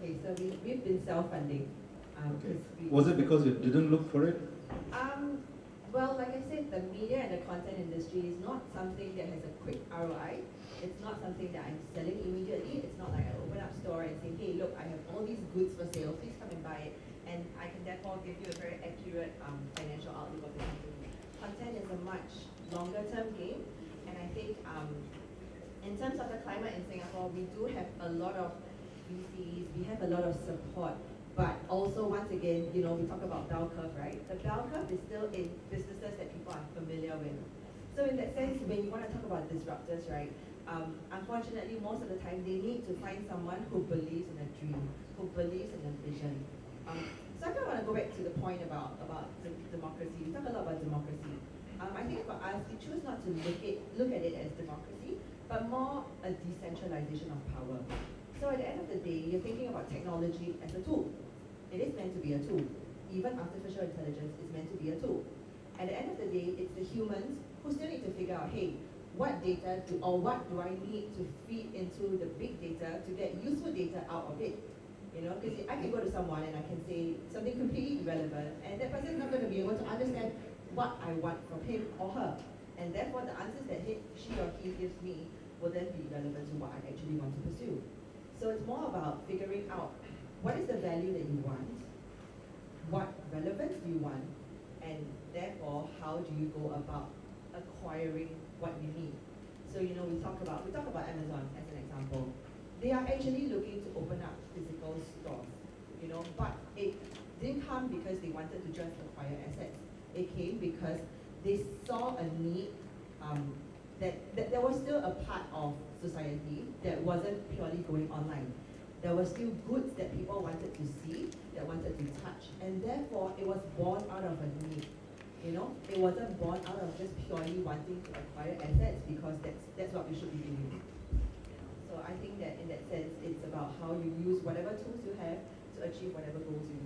Okay, so we've been self-funding. Okay. Was it because you didn't look for it? Well, like I said, the media and the content industry is not something that has a quick ROI. It's not something that I'm selling immediately. It's not like I open up store and say, hey, look, I have all these goods for sale. Please come and buy it. And I can therefore give you a very accurate financial outlook of the company. Content is a much longer term game. And I think in terms of the climate in Singapore, we do have a lot of VCs, we have a lot of support. But also, once again, we talk about bell curve, right? The bell curve is still in businesses that people are familiar with. So in that sense, when you want to talk about disruptors, right? Unfortunately, most of the time, they need to find someone who believes in a dream, who believes in a vision. So I kind of want to go back to the point about democracy. We talk a lot about democracy. I think for us, we choose not to look at it as democracy, but more a decentralization of power. So at the end of the day, you're thinking about technology as a tool. It is meant to be a tool. Even artificial intelligence is meant to be a tool. At the end of the day, it's the humans who still need to figure out, hey, what data what do I need to feed into the big data to get useful data out of it? Because I can go to someone and I can say something completely irrelevant, and that person is not going to be able to understand what I want from him or her. And therefore, the answers that she or he gives me will then be relevant to what I actually want to pursue. So it's more about figuring out what is the value that you want, what relevance do you want, and therefore how do you go about acquiring what you need. So we talk about Amazon as an example. They are actually looking to open up physical stores, but it didn't come because they wanted to just acquire assets. It came because they saw a need that there was still a part of society that wasn't purely going online. There were still goods that people wanted to see, that wanted to touch, and therefore it was born out of a need. It wasn't born out of just purely wanting to acquire assets because that's what we should be doing. So I think that in that sense, it's about how you use whatever tools you have to achieve whatever goals you